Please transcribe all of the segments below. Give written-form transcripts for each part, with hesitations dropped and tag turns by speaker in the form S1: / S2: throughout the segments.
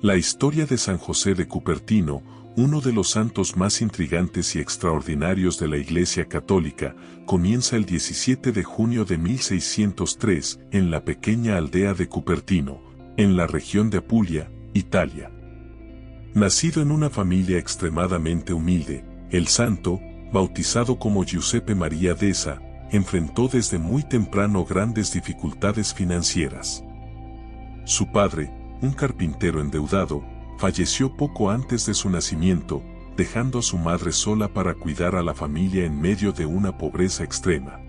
S1: La historia de San José de Cupertino, uno de los santos más intrigantes y extraordinarios de la Iglesia Católica, comienza el 17 de junio de 1603 en la pequeña aldea de Cupertino, en la región de Apulia, Italia. Nacido en una familia extremadamente humilde, el santo, bautizado como Giuseppe Maria Deza, enfrentó desde muy temprano grandes dificultades financieras. Su padre, un carpintero endeudado, falleció poco antes de su nacimiento, dejando a su madre sola para cuidar a la familia en medio de una pobreza extrema.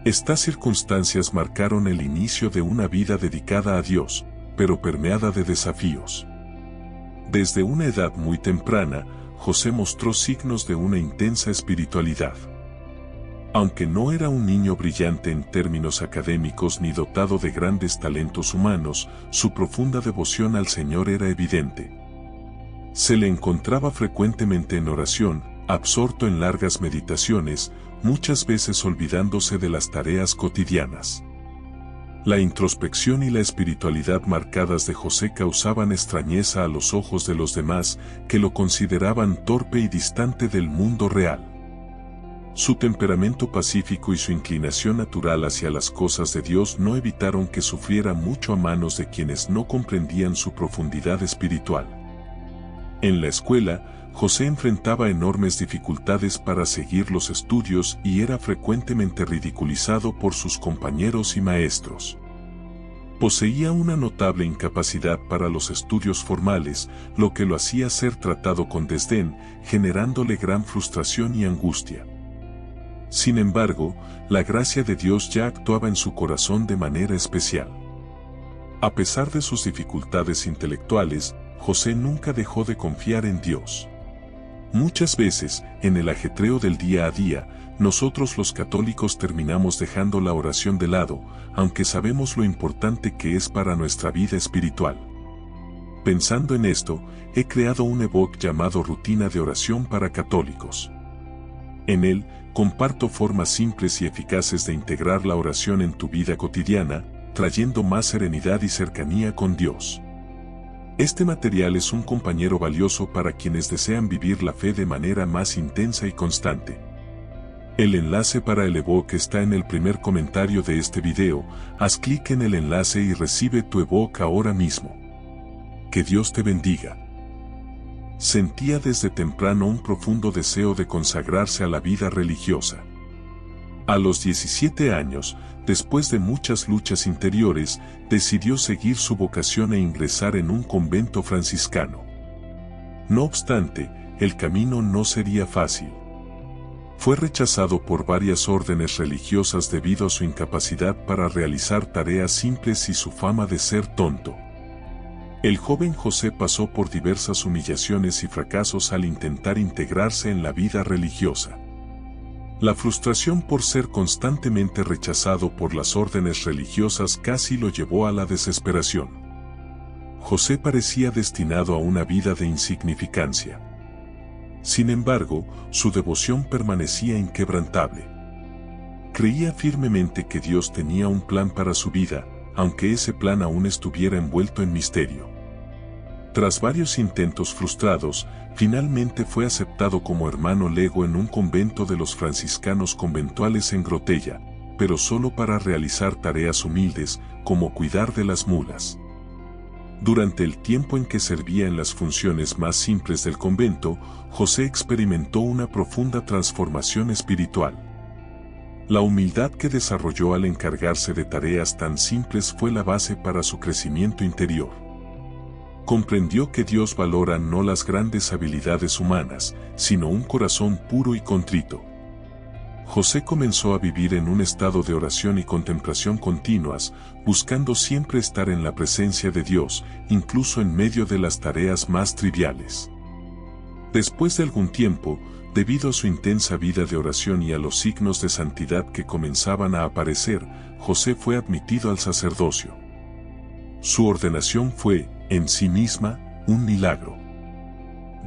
S1: Estas circunstancias marcaron el inicio de una vida dedicada a Dios, pero permeada de desafíos. Desde una edad muy temprana, José mostró signos de una intensa espiritualidad. Aunque no era un niño brillante en términos académicos ni dotado de grandes talentos humanos, su profunda devoción al Señor era evidente. Se le encontraba frecuentemente en oración, absorto en largas meditaciones, muchas veces olvidándose de las tareas cotidianas. La introspección y la espiritualidad marcadas de José causaban extrañeza a los ojos de los demás, que lo consideraban torpe y distante del mundo real. Su temperamento pacífico y su inclinación natural hacia las cosas de Dios no evitaron que sufriera mucho a manos de quienes no comprendían su profundidad espiritual. En la escuela, José enfrentaba enormes dificultades para seguir los estudios y era frecuentemente ridiculizado por sus compañeros y maestros. Poseía una notable incapacidad para los estudios formales, lo que lo hacía ser tratado con desdén, generándole gran frustración y angustia. Sin embargo, la gracia de Dios ya actuaba en su corazón de manera especial. A pesar de sus dificultades intelectuales, José nunca dejó de confiar en Dios. Muchas veces, en el ajetreo del día a día, nosotros los católicos terminamos dejando la oración de lado, aunque sabemos lo importante que es para nuestra vida espiritual. Pensando en esto, he creado un ebook llamado Rutina de Oración para Católicos. En él, comparto formas simples y eficaces de integrar la oración en tu vida cotidiana, trayendo más serenidad y cercanía con Dios. Este material es un compañero valioso para quienes desean vivir la fe de manera más intensa y constante. El enlace para el ebook está en el primer comentario de este video. Haz clic en el enlace y recibe tu ebook ahora mismo. Que Dios te bendiga. Sentía desde temprano un profundo deseo de consagrarse a la vida religiosa. A los 17 años, después de muchas luchas interiores, decidió seguir su vocación e ingresar en un convento franciscano. No obstante, el camino no sería fácil. Fue rechazado por varias órdenes religiosas debido a su incapacidad para realizar tareas simples y su fama de ser tonto. El joven José pasó por diversas humillaciones y fracasos al intentar integrarse en la vida religiosa. La frustración por ser constantemente rechazado por las órdenes religiosas casi lo llevó a la desesperación. José parecía destinado a una vida de insignificancia. Sin embargo, su devoción permanecía inquebrantable. Creía firmemente que Dios tenía un plan para su vida, aunque ese plan aún estuviera envuelto en misterio. Tras varios intentos frustrados, finalmente fue aceptado como hermano lego en un convento de los franciscanos conventuales en Grotella, pero solo para realizar tareas humildes, como cuidar de las mulas. Durante el tiempo en que servía en las funciones más simples del convento, José experimentó una profunda transformación espiritual. La humildad que desarrolló al encargarse de tareas tan simples fue la base para su crecimiento interior. Comprendió que Dios valora no las grandes habilidades humanas, sino un corazón puro y contrito. José comenzó a vivir en un estado de oración y contemplación continuas, buscando siempre estar en la presencia de Dios, incluso en medio de las tareas más triviales. Después de algún tiempo, debido a su intensa vida de oración y a los signos de santidad que comenzaban a aparecer, José fue admitido al sacerdocio. Su ordenación fue, en sí misma, un milagro.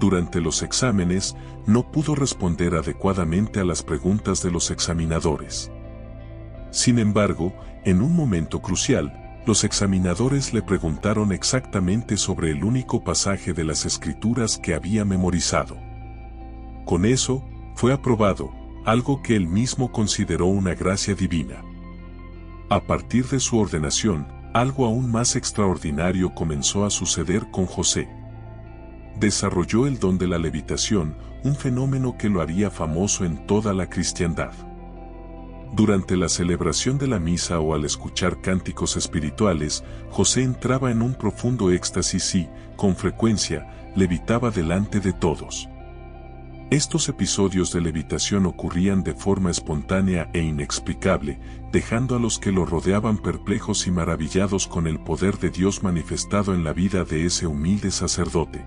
S1: Durante los exámenes, no pudo responder adecuadamente a las preguntas de los examinadores. Sin embargo, en un momento crucial, Los examinadores le preguntaron exactamente sobre el único pasaje de las Escrituras que había memorizado. Con eso, fue aprobado, algo que él mismo consideró una gracia divina. A partir de su ordenación, algo aún más extraordinario comenzó a suceder con José. Desarrolló el don de la levitación, un fenómeno que lo haría famoso en toda la cristiandad. Durante la celebración de la misa o al escuchar cánticos espirituales, José entraba en un profundo éxtasis y, con frecuencia, levitaba delante de todos. Estos episodios de levitación ocurrían de forma espontánea e inexplicable, dejando a los que lo rodeaban perplejos y maravillados con el poder de Dios manifestado en la vida de ese humilde sacerdote.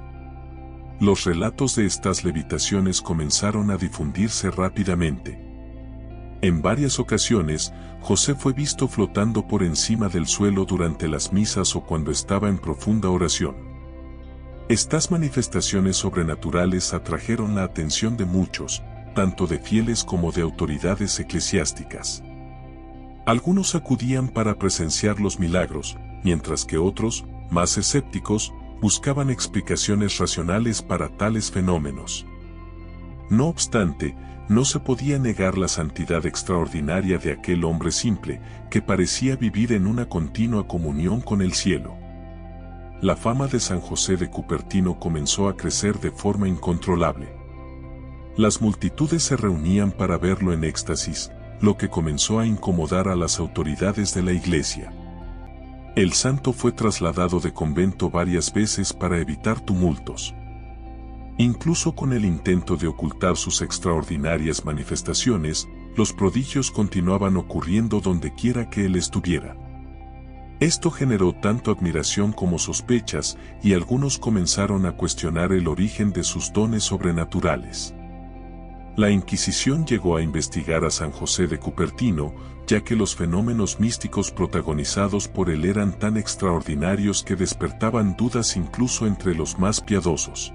S1: Los relatos de estas levitaciones comenzaron a difundirse rápidamente. En varias ocasiones, José fue visto flotando por encima del suelo durante las misas o cuando estaba en profunda oración. Estas manifestaciones sobrenaturales atrajeron la atención de muchos, tanto de fieles como de autoridades eclesiásticas. Algunos acudían para presenciar los milagros, mientras que otros, más escépticos, buscaban explicaciones racionales para tales fenómenos. No obstante, no se podía negar la santidad extraordinaria de aquel hombre simple, que parecía vivir en una continua comunión con el cielo. La fama de San José de Cupertino comenzó a crecer de forma incontrolable. Las multitudes se reunían para verlo en éxtasis, lo que comenzó a incomodar a las autoridades de la Iglesia. El santo fue trasladado de convento varias veces para evitar tumultos. Incluso con el intento de ocultar sus extraordinarias manifestaciones, los prodigios continuaban ocurriendo donde quiera que él estuviera. Esto generó tanto admiración como sospechas, y algunos comenzaron a cuestionar el origen de sus dones sobrenaturales. La Inquisición llegó a investigar a San José de Cupertino, ya que los fenómenos místicos protagonizados por él eran tan extraordinarios que despertaban dudas incluso entre los más piadosos.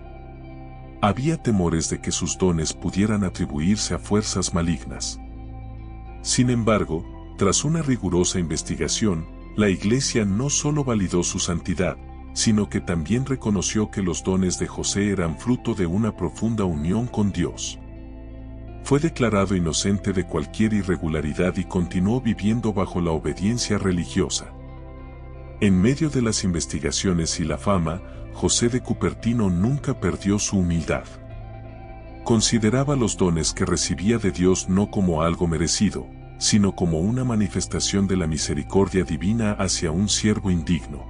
S1: Había temores de que sus dones pudieran atribuirse a fuerzas malignas. Sin embargo, tras una rigurosa investigación, la Iglesia no solo validó su santidad, sino que también reconoció que los dones de José eran fruto de una profunda unión con Dios. Fue declarado inocente de cualquier irregularidad y continuó viviendo bajo la obediencia religiosa. En medio de las investigaciones y la fama, José de Cupertino nunca perdió su humildad. Consideraba los dones que recibía de Dios no como algo merecido, sino como una manifestación de la misericordia divina hacia un siervo indigno.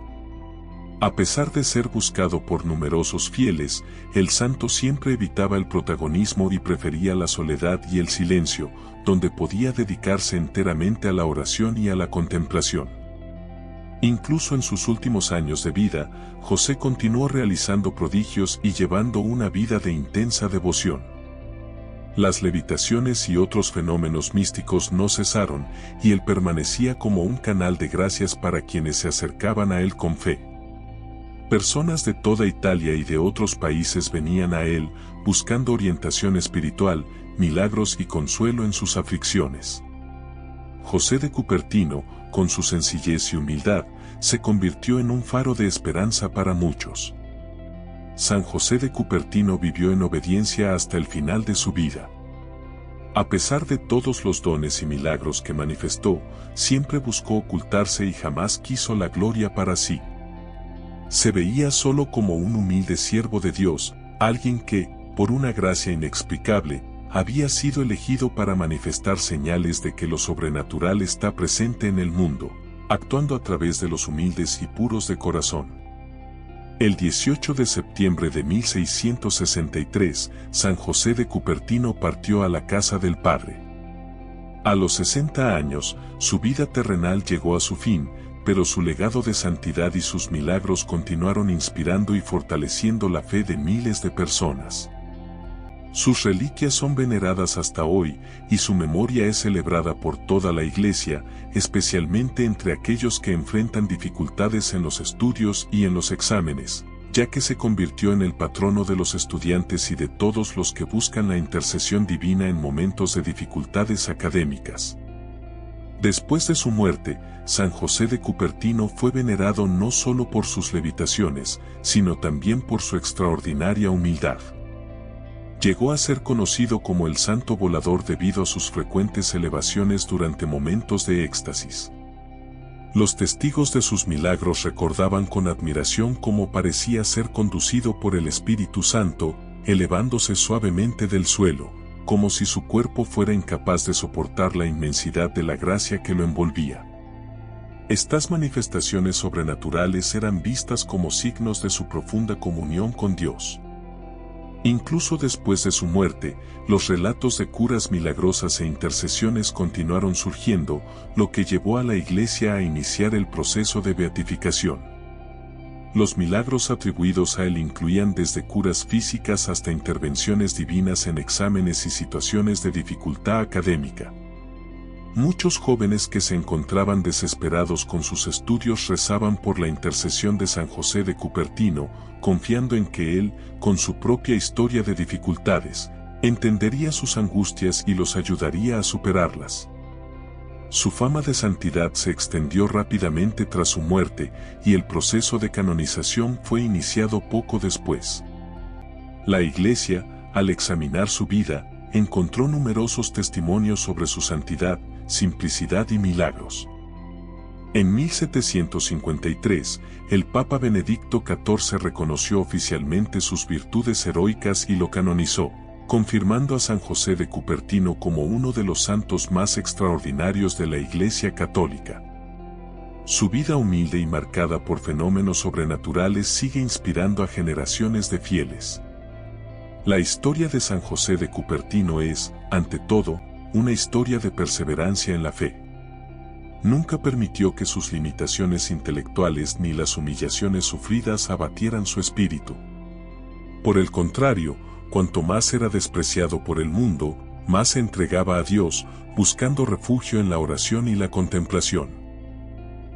S1: A pesar de ser buscado por numerosos fieles, el santo siempre evitaba el protagonismo y prefería la soledad y el silencio, donde podía dedicarse enteramente a la oración y a la contemplación. Incluso en sus últimos años de vida, José continuó realizando prodigios y llevando una vida de intensa devoción. Las levitaciones y otros fenómenos místicos no cesaron, y él permanecía como un canal de gracias para quienes se acercaban a él con fe. Personas de toda Italia y de otros países venían a él, buscando orientación espiritual, milagros y consuelo en sus aflicciones. José de Cupertino, con su sencillez y humildad, se convirtió en un faro de esperanza para muchos. San José de Cupertino vivió en obediencia hasta el final de su vida. A pesar de todos los dones y milagros que manifestó, siempre buscó ocultarse y jamás quiso la gloria para sí. Se veía solo como un humilde siervo de Dios, alguien que, por una gracia inexplicable, había sido elegido para manifestar señales de que lo sobrenatural está presente en el mundo, actuando a través de los humildes y puros de corazón. El 18 de septiembre de 1663, San José de Cupertino partió a la casa del Padre. A los 60 años, su vida terrenal llegó a su fin, pero su legado de santidad y sus milagros continuaron inspirando y fortaleciendo la fe de miles de personas. Sus reliquias son veneradas hasta hoy, y su memoria es celebrada por toda la Iglesia, especialmente entre aquellos que enfrentan dificultades en los estudios y en los exámenes, ya que se convirtió en el patrono de los estudiantes y de todos los que buscan la intercesión divina en momentos de dificultades académicas. Después de su muerte, San José de Cupertino fue venerado no solo por sus levitaciones, sino también por su extraordinaria humildad. Llegó a ser conocido como el Santo Volador debido a sus frecuentes elevaciones durante momentos de éxtasis. Los testigos de sus milagros recordaban con admiración cómo parecía ser conducido por el Espíritu Santo, elevándose suavemente del suelo, como si su cuerpo fuera incapaz de soportar la inmensidad de la gracia que lo envolvía. Estas manifestaciones sobrenaturales eran vistas como signos de su profunda comunión con Dios. Incluso después de su muerte, los relatos de curas milagrosas e intercesiones continuaron surgiendo, lo que llevó a la Iglesia a iniciar el proceso de beatificación. Los milagros atribuidos a él incluían desde curas físicas hasta intervenciones divinas en exámenes y situaciones de dificultad académica. Muchos jóvenes que se encontraban desesperados con sus estudios rezaban por la intercesión de San José de Cupertino, confiando en que él, con su propia historia de dificultades, entendería sus angustias y los ayudaría a superarlas. Su fama de santidad se extendió rápidamente tras su muerte y el proceso de canonización fue iniciado poco después. La Iglesia, al examinar su vida, encontró numerosos testimonios sobre su santidad, simplicidad y milagros. En 1753, el Papa Benedicto XIV reconoció oficialmente sus virtudes heroicas y lo canonizó, confirmando a San José de Cupertino como uno de los santos más extraordinarios de la Iglesia Católica. Su vida humilde y marcada por fenómenos sobrenaturales sigue inspirando a generaciones de fieles. La historia de San José de Cupertino es, ante todo, una historia de perseverancia en la fe. Nunca permitió que sus limitaciones intelectuales ni las humillaciones sufridas abatieran su espíritu. Por el contrario, cuanto más era despreciado por el mundo, más se entregaba a Dios, buscando refugio en la oración y la contemplación.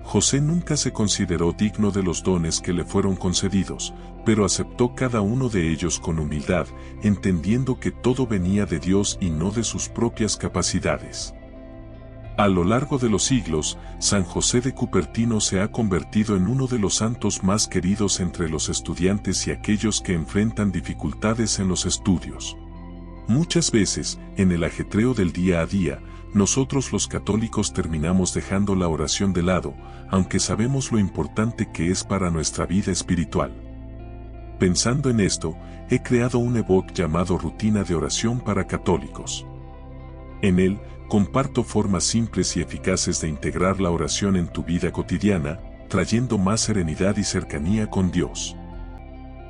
S1: José nunca se consideró digno de los dones que le fueron concedidos, pero aceptó cada uno de ellos con humildad, entendiendo que todo venía de Dios y no de sus propias capacidades. A lo largo de los siglos, San José de Cupertino se ha convertido en uno de los santos más queridos entre los estudiantes y aquellos que enfrentan dificultades en los estudios. Muchas veces, en el ajetreo del día a día, nosotros los católicos terminamos dejando la oración de lado, aunque sabemos lo importante que es para nuestra vida espiritual. Pensando en esto, he creado un ebook llamado Rutina de Oración para Católicos. En él, comparto formas simples y eficaces de integrar la oración en tu vida cotidiana, trayendo más serenidad y cercanía con Dios.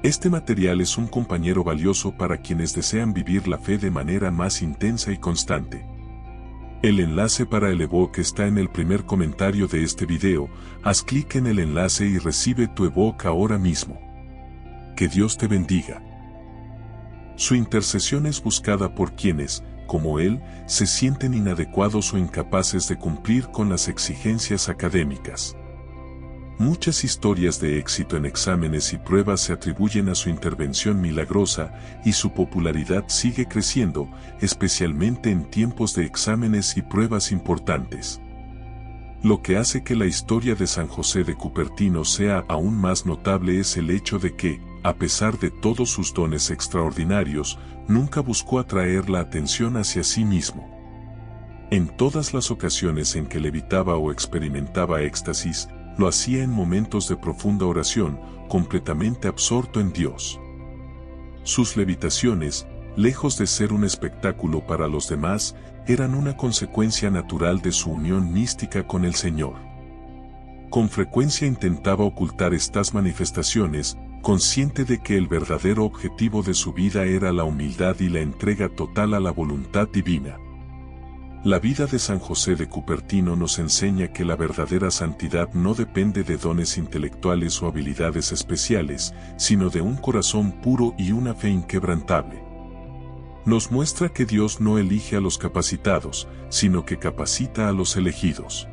S1: Este material es un compañero valioso para quienes desean vivir la fe de manera más intensa y constante. El enlace para el ebook está en el primer comentario de este video, haz clic en el enlace y recibe tu ebook ahora mismo. Que Dios te bendiga. Su intercesión es buscada por quienes, como él, se sienten inadecuados o incapaces de cumplir con las exigencias académicas. Muchas historias de éxito en exámenes y pruebas se atribuyen a su intervención milagrosa y su popularidad sigue creciendo, especialmente en tiempos de exámenes y pruebas importantes. Lo que hace que la historia de San José de Cupertino sea aún más notable es el hecho de que, a pesar de todos sus dones extraordinarios, nunca buscó atraer la atención hacia sí mismo. En todas las ocasiones en que levitaba o experimentaba éxtasis, lo hacía en momentos de profunda oración, completamente absorto en Dios. Sus levitaciones, lejos de ser un espectáculo para los demás, eran una consecuencia natural de su unión mística con el Señor. Con frecuencia intentaba ocultar estas manifestaciones, consciente de que el verdadero objetivo de su vida era la humildad y la entrega total a la voluntad divina. La vida de San José de Cupertino nos enseña que la verdadera santidad no depende de dones intelectuales o habilidades especiales, sino de un corazón puro y una fe inquebrantable. Nos muestra que Dios no elige a los capacitados, sino que capacita a los elegidos.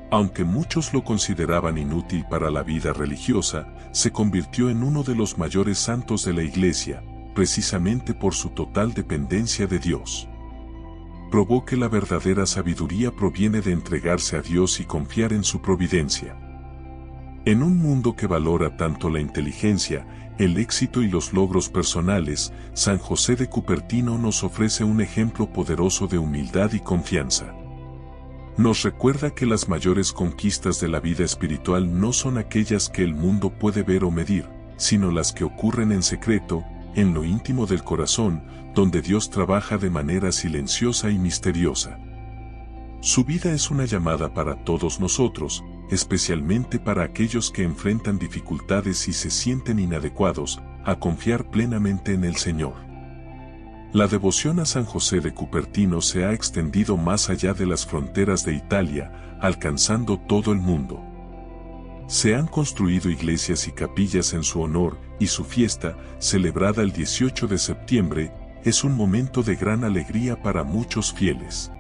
S1: Aunque muchos lo consideraban inútil para la vida religiosa, se convirtió en uno de los mayores santos de la Iglesia, precisamente por su total dependencia de Dios. probó que la verdadera sabiduría proviene de entregarse a Dios y confiar en su providencia. En un mundo que valora tanto la inteligencia, el éxito y los logros personales, San José de Cupertino nos ofrece un ejemplo poderoso de humildad y confianza. Nos recuerda que las mayores conquistas de la vida espiritual no son aquellas que el mundo puede ver o medir, sino las que ocurren en secreto, en lo íntimo del corazón, donde Dios trabaja de manera silenciosa y misteriosa. Su vida es una llamada para todos nosotros, especialmente para aquellos que enfrentan dificultades y se sienten inadecuados, a confiar plenamente en el Señor. La devoción a San José de Cupertino se ha extendido más allá de las fronteras de Italia, alcanzando todo el mundo. Se han construido iglesias y capillas en su honor, y su fiesta, celebrada el 18 de septiembre, es un momento de gran alegría para muchos fieles.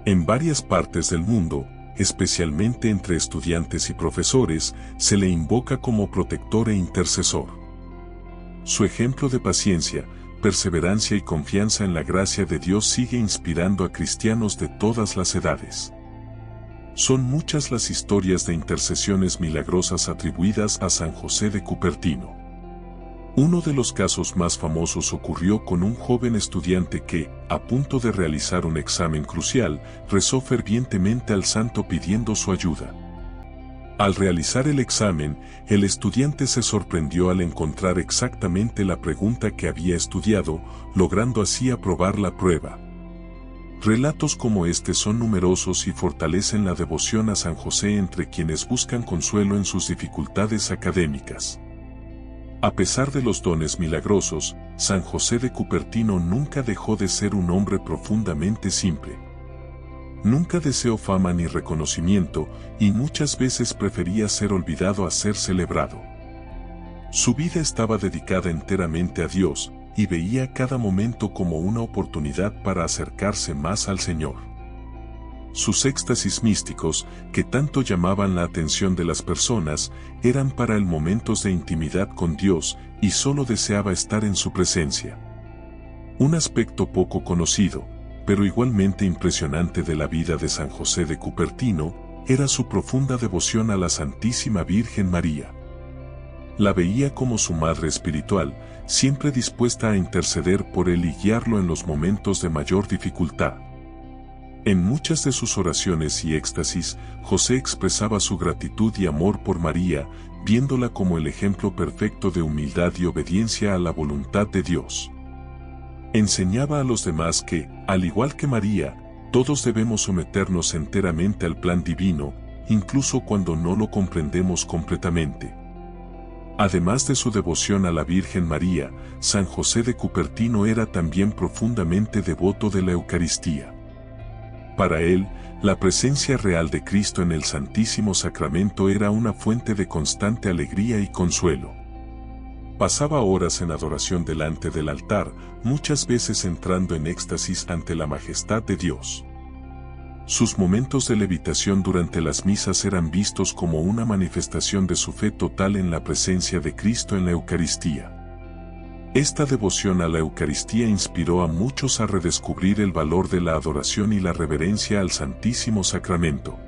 S1: En varias partes del mundo, especialmente entre estudiantes y profesores, se le invoca como protector e intercesor. Su ejemplo de paciencia, perseverancia y confianza en la gracia de Dios sigue inspirando a cristianos de todas las edades. Son muchas las historias de intercesiones milagrosas atribuidas a San José de Cupertino. Uno de los casos más famosos ocurrió con un joven estudiante que, a punto de realizar un examen crucial, rezó fervientemente al santo pidiendo su ayuda. Al realizar el examen, el estudiante se sorprendió al encontrar exactamente la pregunta que había estudiado, logrando así aprobar la prueba. Relatos como este son numerosos y fortalecen la devoción a San José entre quienes buscan consuelo en sus dificultades académicas. A pesar de los dones milagrosos, San José de Cupertino nunca dejó de ser un hombre profundamente simple. Nunca deseó fama ni reconocimiento, y muchas veces prefería ser olvidado a ser celebrado. Su vida estaba dedicada enteramente a Dios, y veía cada momento como una oportunidad para acercarse más al Señor. Sus éxtasis místicos, que tanto llamaban la atención de las personas, eran para él momentos de intimidad con Dios, y solo deseaba estar en su presencia. Un aspecto poco conocido, pero igualmente impresionante de la vida de San José de Cupertino, era su profunda devoción a la Santísima Virgen María. La veía como su madre espiritual, siempre dispuesta a interceder por él y guiarlo en los momentos de mayor dificultad. En muchas de sus oraciones y éxtasis, José expresaba su gratitud y amor por María, viéndola como el ejemplo perfecto de humildad y obediencia a la voluntad de Dios. Enseñaba a los demás que, al igual que María, todos debemos someternos enteramente al plan divino, incluso cuando no lo comprendemos completamente. Además de su devoción a la Virgen María, San José de Cupertino era también profundamente devoto de la Eucaristía. Para él, la presencia real de Cristo en el Santísimo Sacramento era una fuente de constante alegría y consuelo. Pasaba horas en adoración delante del altar, muchas veces entrando en éxtasis ante la majestad de Dios. Sus momentos de levitación durante las misas eran vistos como una manifestación de su fe total en la presencia de Cristo en la Eucaristía. Esta devoción a la Eucaristía inspiró a muchos a redescubrir el valor de la adoración y la reverencia al Santísimo Sacramento.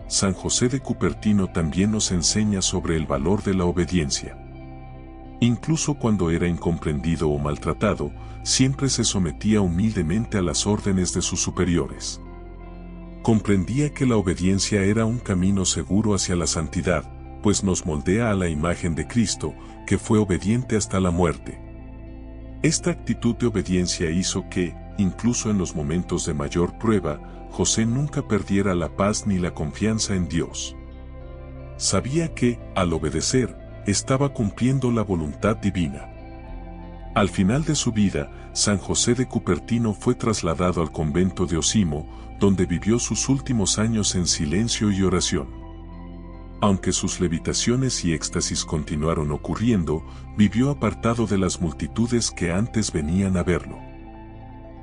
S1: San José de Cupertino también nos enseña sobre el valor de la obediencia. Incluso cuando era incomprendido o maltratado, siempre se sometía humildemente a las órdenes de sus superiores. Comprendía que la obediencia era un camino seguro hacia la santidad, pues nos moldea a la imagen de Cristo, que fue obediente hasta la muerte. Esta actitud de obediencia hizo que, incluso en los momentos de mayor prueba, José nunca perdiera la paz ni la confianza en Dios. Sabía que, al obedecer, estaba cumpliendo la voluntad divina. Al final de su vida, San José de Cupertino fue trasladado al convento de Osimo, donde vivió sus últimos años en silencio y oración. Aunque sus levitaciones y éxtasis continuaron ocurriendo, vivió apartado de las multitudes que antes venían a verlo.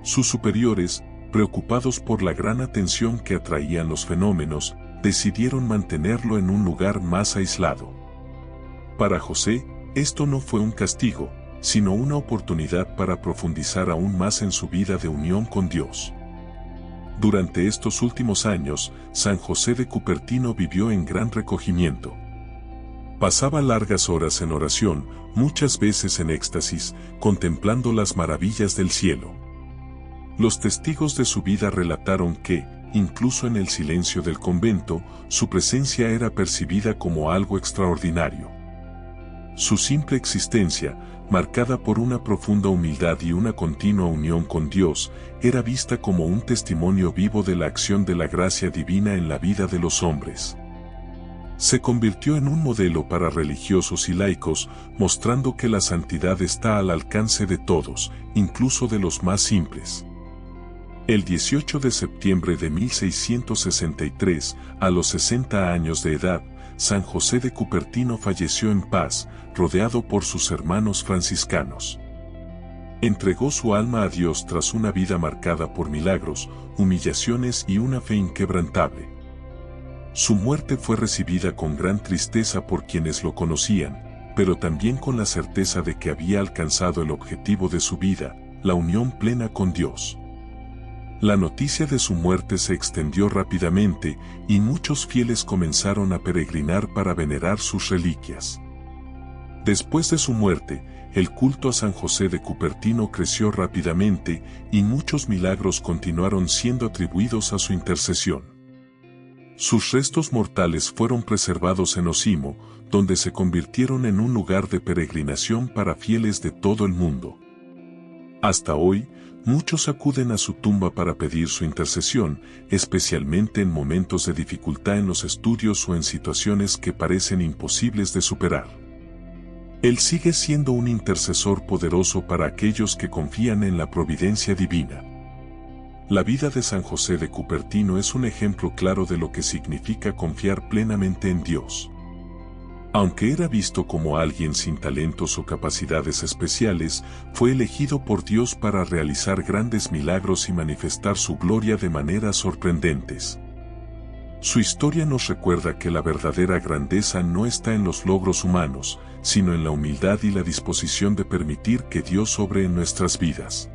S1: Sus superiores, preocupados por la gran atención que atraían los fenómenos, decidieron mantenerlo en un lugar más aislado. Para José, esto no fue un castigo, sino una oportunidad para profundizar aún más en su vida de unión con Dios. Durante estos últimos años, San José de Cupertino vivió en gran recogimiento. Pasaba largas horas en oración, muchas veces en éxtasis, contemplando las maravillas del cielo. Los testigos de su vida relataron que, incluso en el silencio del convento, su presencia era percibida como algo extraordinario. Su simple existencia, marcada por una profunda humildad y una continua unión con Dios, era vista como un testimonio vivo de la acción de la gracia divina en la vida de los hombres. Se convirtió en un modelo para religiosos y laicos, mostrando que la santidad está al alcance de todos, incluso de los más simples. El 18 de septiembre de 1663, a los 60 años de edad, San José de Cupertino falleció en paz, rodeado por sus hermanos franciscanos. Entregó su alma a Dios tras una vida marcada por milagros, humillaciones y una fe inquebrantable. Su muerte fue recibida con gran tristeza por quienes lo conocían, pero también con la certeza de que había alcanzado el objetivo de su vida, la unión plena con Dios. La noticia de su muerte se extendió rápidamente y muchos fieles comenzaron a peregrinar para venerar sus reliquias. Después de su muerte, el culto a San José de Cupertino creció rápidamente y muchos milagros continuaron siendo atribuidos a su intercesión. Sus restos mortales fueron preservados en Osimo, donde se convirtieron en un lugar de peregrinación para fieles de todo el mundo. Hasta hoy, muchos acuden a su tumba para pedir su intercesión, especialmente en momentos de dificultad en los estudios o en situaciones que parecen imposibles de superar. Él sigue siendo un intercesor poderoso para aquellos que confían en la providencia divina. La vida de San José de Cupertino es un ejemplo claro de lo que significa confiar plenamente en Dios. Aunque era visto como alguien sin talentos o capacidades especiales, fue elegido por Dios para realizar grandes milagros y manifestar su gloria de maneras sorprendentes. Su historia nos recuerda que la verdadera grandeza no está en los logros humanos, sino en la humildad y la disposición de permitir que Dios obre en nuestras vidas.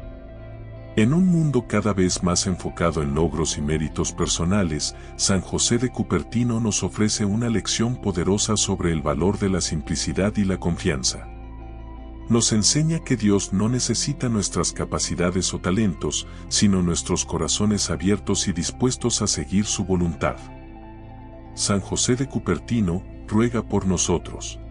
S1: En un mundo cada vez más enfocado en logros y méritos personales, San José de Cupertino nos ofrece una lección poderosa sobre el valor de la simplicidad y la confianza. Nos enseña que Dios no necesita nuestras capacidades o talentos, sino nuestros corazones abiertos y dispuestos a seguir su voluntad. San José de Cupertino, ruega por nosotros.